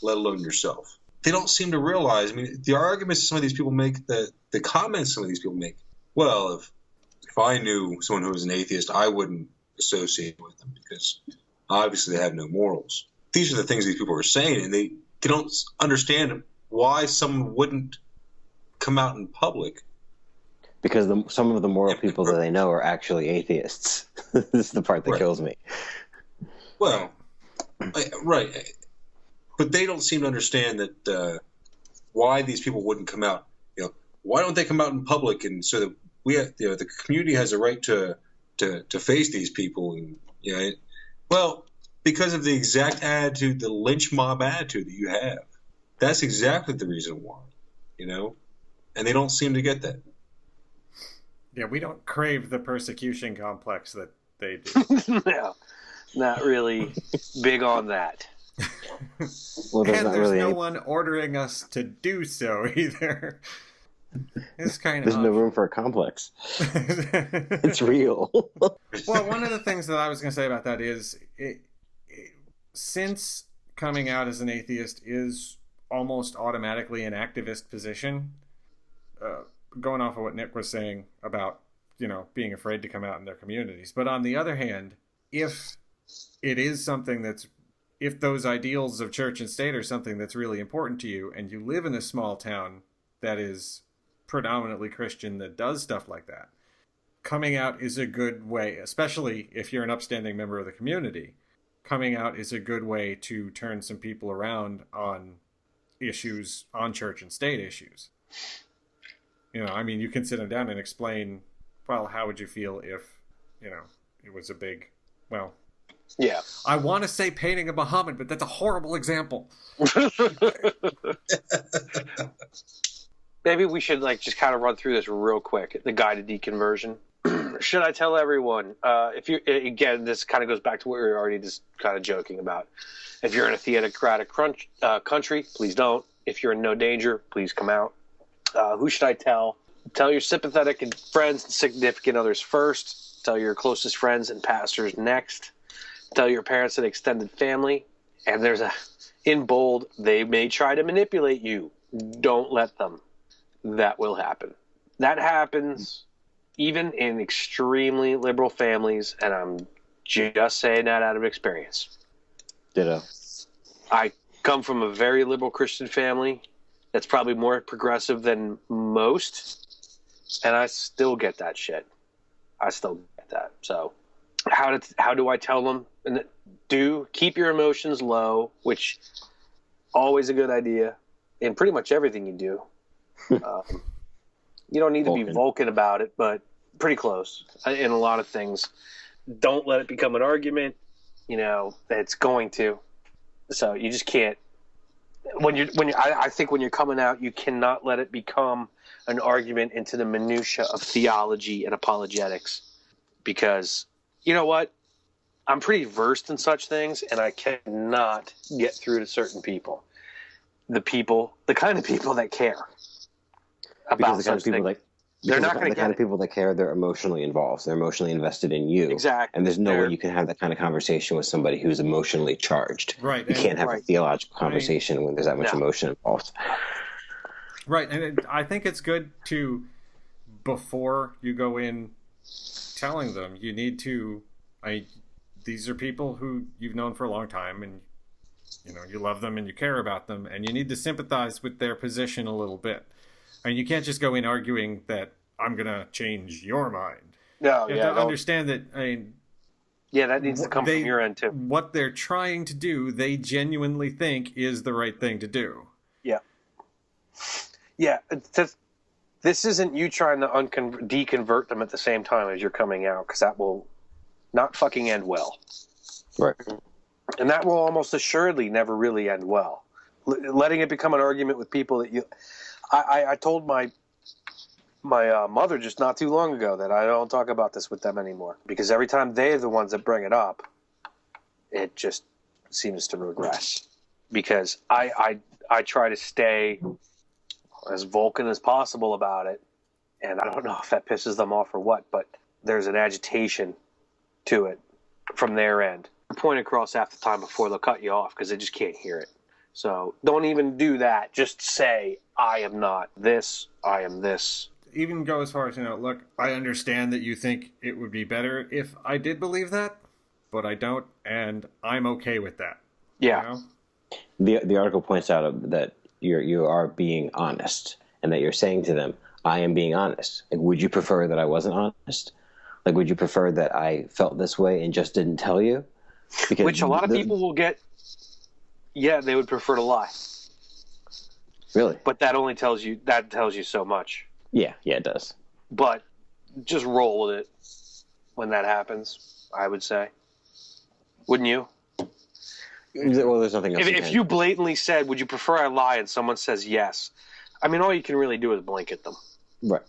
let alone yourself. They don't seem to realize. I mean, the arguments some of these people make, the comments some of these people make. Well, if I knew someone who was an atheist, I wouldn't associate with them because obviously they have no morals. These are the things these people are saying, and they don't understand why someone wouldn't come out in public. Because some of the moral people that they know are actually atheists. This is the part that kills me. Well, right. But they don't seem to understand that why these people wouldn't come out. Why don't they come out in public, and so that the community has a right to face these people? And well, because of the exact attitude, the lynch mob attitude that you have. That's exactly the reason why. And they don't seem to get that. Yeah, we don't crave the persecution complex that they do. No, not really big on that. Well, and there's no one ordering us to do so either. It's kind There's no room for a complex. It's real. Well, one of the things that I was going to say about that is, since coming out as an atheist is almost automatically an activist position, going off of what Nick was saying about, being afraid to come out in their communities. But on the other hand, if it is something if those ideals of church and state are something that's really important to you, and you live in a small town that is predominantly Christian that does stuff like that, coming out is a good way, especially if you're an upstanding member of the community. Coming out is a good way to turn some people around on issues, on church and state issues. You can sit them down and explain, well, how would you feel if, it was a big, well... Yeah. I want to say painting a Muhammad, but that's a horrible example. Maybe we should just kind of run through this real quick. The guide to deconversion. Should I tell everyone? If you again, this kind of goes back to what we were already just kind of joking about. If you're in a theocratic country, please don't. If you're in no danger, please come out. Who should I tell? Tell your sympathetic and friends and significant others first. Tell your closest friends and pastors next. Tell your parents and extended family. And there's in bold, they may try to manipulate you. Don't let them. That will happen. That happens even in extremely liberal families, and I'm just saying that out of experience. Ditto. I come from a very liberal Christian family that's probably more progressive than most, and I still get that shit. I still get that. So how do I tell them? Keep your emotions low, which always a good idea in pretty much everything you do. You don't need to be Vulcan about it, but pretty close in a lot of things. Don't let it become an argument. It's going to. So you just can't. I think when you're coming out, you cannot let it become an argument into the minutia of theology and apologetics, because you know what? I'm pretty versed in such things, and I cannot get through to certain people. The kind of people that care. Because the kind of people they're not going to get the kind of people that care. They're emotionally involved. They're emotionally invested in you. Exactly. And there's no way you can have that kind of conversation with somebody who's emotionally charged. Right. You can't have a theological conversation when there's that much emotion involved. Right. And I think it's good to, before you go in telling them, you need to, these are people who you've known for a long time, and you love them and you care about them, and you need to sympathize with their position a little bit. And you can't just go in arguing that I'm going to change your mind. No, you have to understand that. That needs to come from your end too. What they're trying to do, they genuinely think is the right thing to do. Yeah. Yeah. This isn't you trying to deconvert them at the same time as you're coming out, because that will not fucking end well. Right. And that will almost assuredly never really end well. Letting it become an argument with people that you... I told my mother just not too long ago that I don't talk about this with them anymore, because every time they're the ones that bring it up, it just seems to regress. Because I try to stay as Vulcan as possible about it, and I don't know if that pisses them off or what, but there's an agitation to it from their end. Point across half the time before they'll cut you off because they just can't hear it. So don't even do that. Just say, I am not this, I am this. Even go as far as, look, I understand that you think it would be better if I did believe that, but I don't, and I'm okay with that. Yeah. The article points out that you are being honest, and that you're saying to them, I am being honest. Like, would you prefer that I wasn't honest? Like, would you prefer that I felt this way and just didn't tell you? Because which a lot of people will get. Yeah, they would prefer to lie. Really? But that tells you so much. Yeah, it does. But just roll with it when that happens, I would say. Wouldn't you? Well, there's nothing else. If you blatantly said, would you prefer I lie, and someone says yes, I mean, all you can really do is blink at them. Right.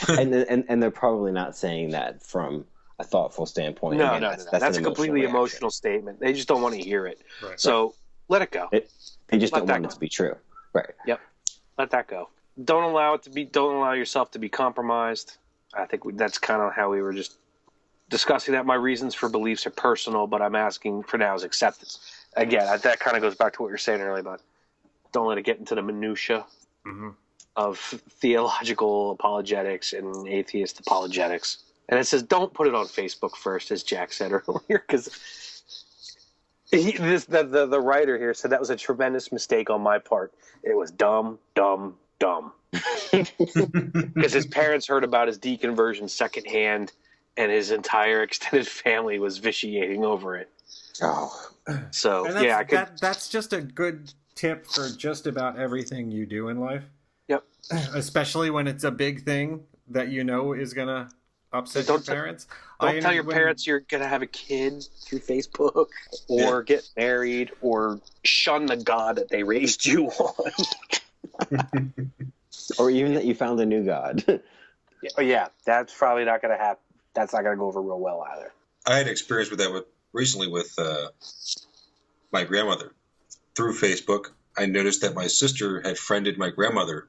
and they're probably not saying that from a thoughtful standpoint. No, Again, no. That's a completely emotional statement. They just don't want to hear it. Right. So let it go. They just don't want it to be true. Right. Yep. Let that go. Don't allow yourself to be compromised. I think that's kind of how we were just discussing that. My reasons for beliefs are personal, but I'm asking for now is acceptance. Again, that kind of goes back to what you were saying earlier about don't let it get into the minutia of theological apologetics and atheist apologetics. And it says, don't put it on Facebook first, as Jack said earlier, because the writer here said that was a tremendous mistake on my part. It was dumb. Because his parents heard about his deconversion secondhand, and his entire extended family was vitiating over it. Oh. So, that's just a good tip for just about everything you do in life. Yep. Especially when it's a big thing that is going to upset your parents. Don't tell your parents you're going to have a kid through Facebook or get married or shun the God that they raised you on. Or even that you found a new God. Yeah, that's probably not going to happen. That's not going to go over real well either. I had experience with that recently with my grandmother through Facebook. I noticed that my sister had friended my grandmother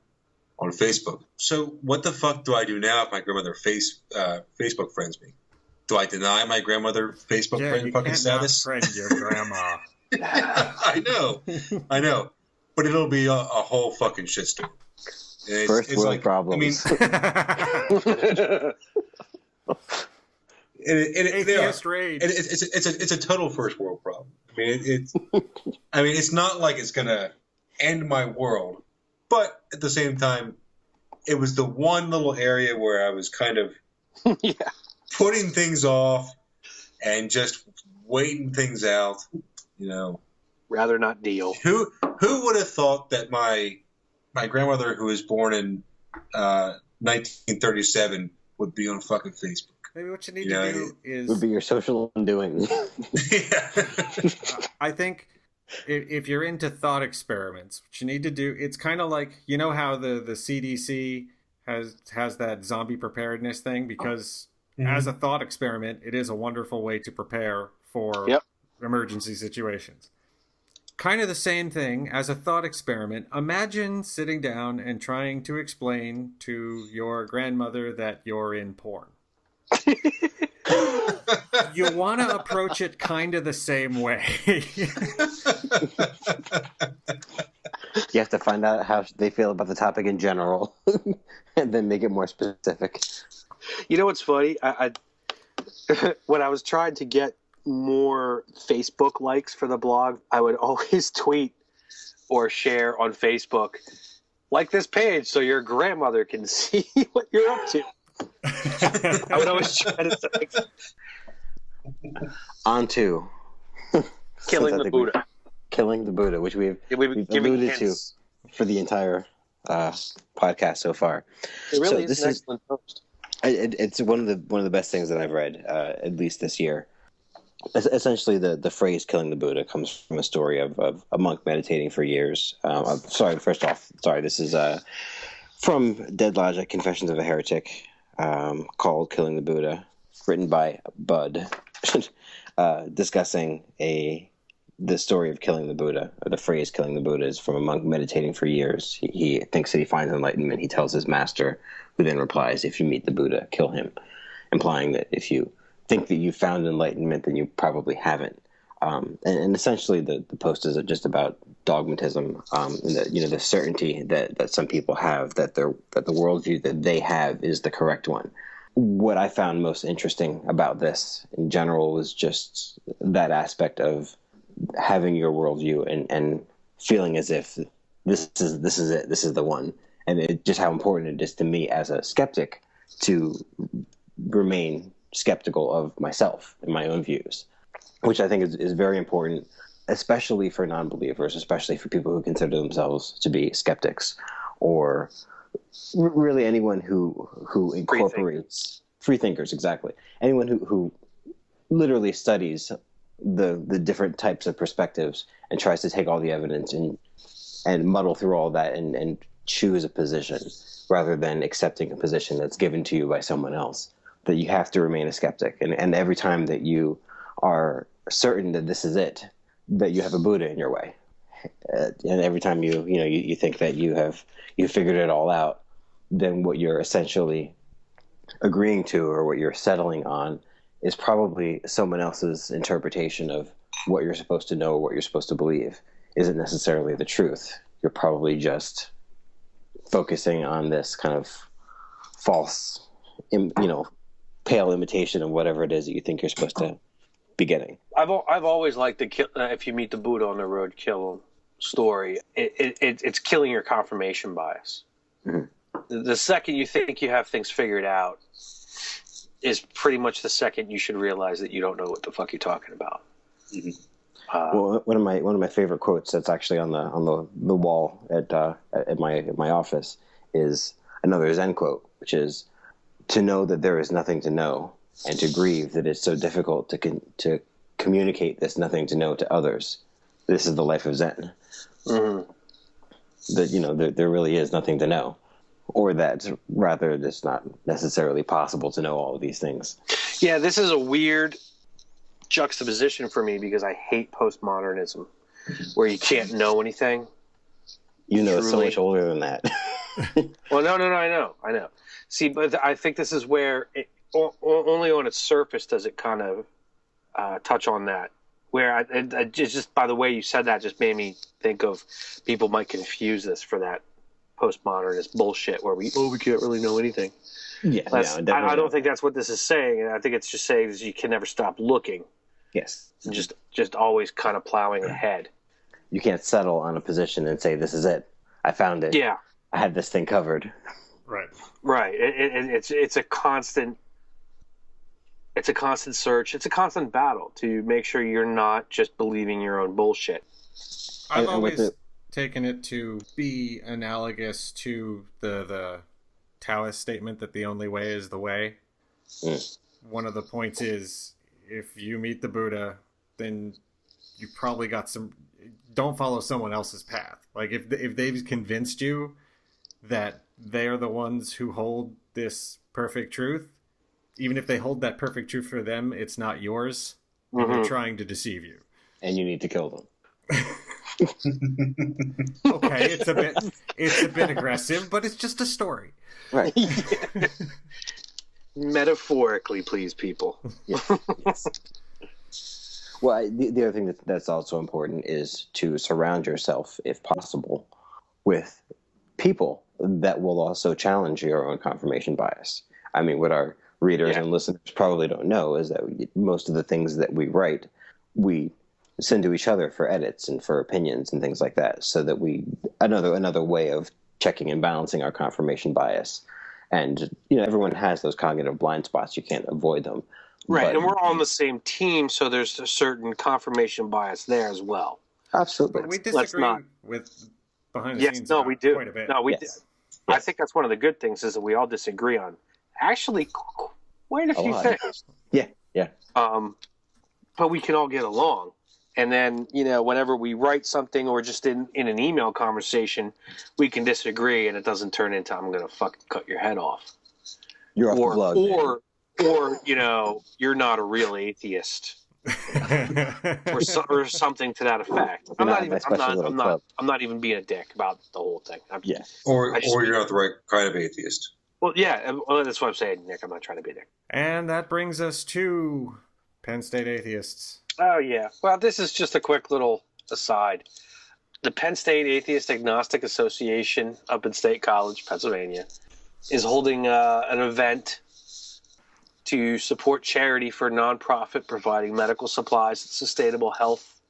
on Facebook. So what the fuck do I do now if my grandmother Facebook friends me? Do I deny my grandmother Facebook friend you fucking can't status? not friend your grandma. I know, but it'll be a whole fucking shitstorm. First world problems. Atheist rage. It's a total first world problem. It's not like it's gonna end my world, but at the same time, it was the one little area where I was kind of putting things off and just waiting things out. Rather not deal. Who would have thought that my grandmother, who was born in 1937, would be on fucking Facebook? Maybe what you need to do is... would be your social undoing. I think if you're into thought experiments, what you need to do, it's kind of like, how the CDC has that zombie preparedness thing, because as a thought experiment, it is a wonderful way to prepare for emergency situations. Kind of the same thing as a thought experiment. Imagine sitting down and trying to explain to your grandmother that you're in porn. You want to approach it kind of the same way. You have to find out how they feel about the topic in general and then make it more specific. You know what's funny? I when I was trying to get more Facebook likes for the blog, I would always tweet or share on Facebook, like this page so your grandmother can see what you're up to. I would always try to say, on to killing the Buddha. Killing the Buddha, which we've alluded to for the entire podcast so far. It really is an excellent post. It's one of the best things that I've read, at least this year. Essentially, the phrase "killing the Buddha" comes from a story of a monk meditating for years. This is from Dead Logic: Confessions of a Heretic, called "Killing the Buddha," written by Bud, discussing the story of killing the Buddha, or the phrase "killing the Buddha" is from a monk meditating for years. He thinks that he finds enlightenment. He tells his master, who then replies, "If you meet the Buddha, kill him," implying that if you think that you found enlightenment, then you probably haven't. And essentially, the post is just about dogmatism, and the certainty that some people have that the worldview that they have is the correct one. What I found most interesting about this in general was just that aspect of having your worldview and feeling as if this is it, this is the one, and just how important it is to me as a skeptic to remain skeptical of myself and my own views, which I think is very important, especially for non-believers, especially for people who consider themselves to be skeptics, or really anyone who incorporates free thinkers, exactly. Anyone who literally studies the different types of perspectives and tries to take all the evidence and muddle through all that and choose a position rather than accepting a position that's given to you by someone else. That you have to remain a skeptic, and every time that you are certain that this is it, that you have a Buddha in your way, and every time you think that you figured it all out, then what you're essentially agreeing to, or what you're settling on, is probably someone else's interpretation of what you're supposed to know or what you're supposed to believe. Isn't necessarily the truth. You're probably just focusing on this kind of false, pale imitation of whatever it is that you think you're supposed to be getting. I've always liked the if you meet the Buddha on the road, kill him story. It's killing your confirmation bias. Mm-hmm. The second you think you have things figured out is pretty much the second you should realize that you don't know what the fuck you're talking about. Mm-hmm. Well, one of my favorite quotes that's actually on the wall at my office is another Zen quote, which is, "To know that there is nothing to know, and to grieve that it's so difficult to communicate this nothing to know to others. This is the life of Zen." Mm-hmm. That there really is nothing to know. or that rather it's not necessarily possible to know all of these things. Yeah, this is a weird juxtaposition for me because I hate postmodernism, where you can't know anything. You know, it's so much older than that. Well, no, I know. See, but I think this is where only on its surface does it kind of touch on that. Where it's just by the way you said that just made me think of people might confuse this for that postmodernist bullshit where we can't really know anything. Yeah, I don't think that's what this is saying. I think it's just saying is you can never stop looking. Yes, and just always kind of plowing ahead. You can't settle on a position and say, "This is it. I found it. Yeah, I had this thing covered." Right. It's a constant. It's a constant search. It's a constant battle to make sure you're not just believing your own bullshit. I've always taken it to be analogous to the Taoist statement that the only way is the way. One of the points is if you meet the Buddha, then you probably got some. Don't follow someone else's path. Like if they've convinced you that they're the ones who hold this perfect truth, even if they hold that perfect truth for them, it's not yours. Mm-hmm. They're trying to deceive you, and you need to kill them. Okay, it's a bit aggressive, but it's just a story, right? Metaphorically, please, people. Yes. Well, the other thing that's also important is to surround yourself, if possible, with people that will also challenge your own confirmation bias. I mean, what our readers and listeners probably don't know is that most of the things that we write, we send to each other for edits and for opinions and things like that, so that another way of checking and balancing our confirmation bias. And everyone has those cognitive blind spots. You can't avoid them. Right, and we're all on the same team, so there's a certain confirmation bias there as well. Absolutely. But we disagree with behind the scenes we do. Quite a bit. No, we do. I think that's one of the good things is that we all disagree on actually quite a few things. Yeah. But we can all get along. And then, whenever we write something or just in an email conversation, we can disagree and it doesn't turn into I'm going to fucking cut your head off. You're off the blog. Or you're not a real atheist. or something to that effect. I'm not even being a dick about the whole thing. Or you're not the right kind of atheist. Well, yeah, that's what I'm saying, Nick. I'm not trying to be a dick. And that brings us to Penn State atheists. Oh, yeah. Well, this is just a quick little aside. The Penn State Atheist Agnostic Association up in State College, Pennsylvania, is holding an event to support charity for nonprofit providing medical supplies and sustainable health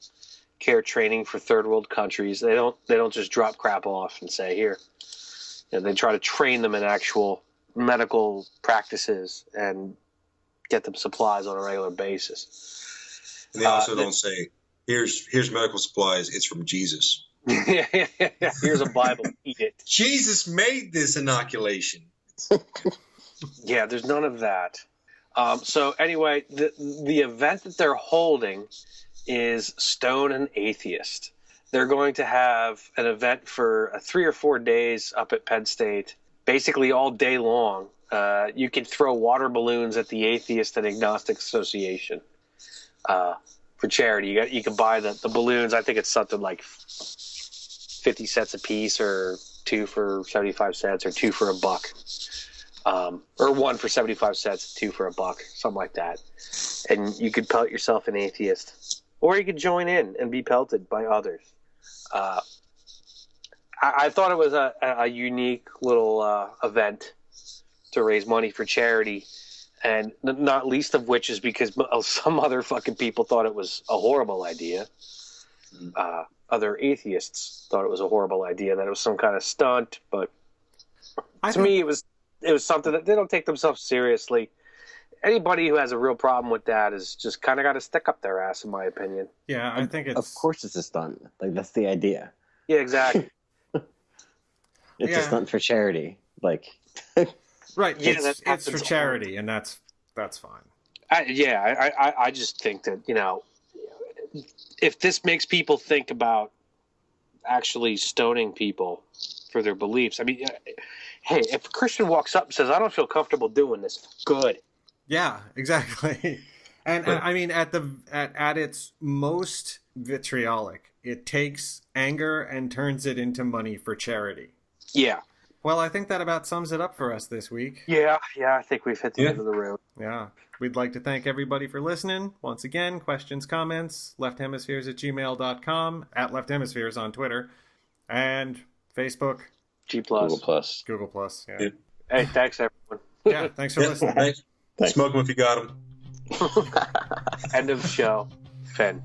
care training for third world countries. They don't just drop crap off and say here. They try to train them in actual medical practices and get them supplies on a regular basis. And they also don't say, here's medical supplies. It's from Jesus. Here's a Bible. Eat it. Jesus made this inoculation. Yeah, there's none of that. So anyway, the event that they're holding is Stone and Atheist. They're going to have an event for 3 or 4 days up at Penn State, basically all day long. You can throw water balloons at the Atheist and Agnostic Association for charity. You can buy the balloons. I think it's something like 50 cents a piece, or 2 for 75 cents, or 2 for $1. Or 1 for 75 cents, 2 for $1, something like that. And you could pelt yourself an atheist, or you could join in and be pelted by others. I thought it was a unique little event to raise money for charity, and not least of which is because some other fucking people thought it was a horrible idea. Other atheists thought it was a horrible idea, that it was some kind of stunt, but to me it was something that they don't take themselves seriously. Anybody who has a real problem with that is just kind of got to stick up their ass, in my opinion. Yeah, I think it's... Of course it's a stunt. Like, that's the idea. Yeah, exactly. It's a stunt for charity. Like... Right, yeah, it's for charity, and that's fine. I just think that, if this makes people think about actually stoning people for their beliefs, I mean, hey, if a Christian walks up and says, I don't feel comfortable doing this, good. Yeah, exactly. And I mean, at its most vitriolic, it takes anger and turns it into money for charity. Yeah. Well, I think that about sums it up for us this week. Yeah, I think we've hit the end of the road. Yeah. We'd like to thank everybody for listening. Once again, questions, comments, lefthemispheres@gmail.com, at Left Hemispheres on Twitter, and Facebook. G+. Google Plus. Yeah. Hey, thanks, everyone. Yeah, thanks for listening. Thanks. Smoke them if you got them. End of the show. Finn.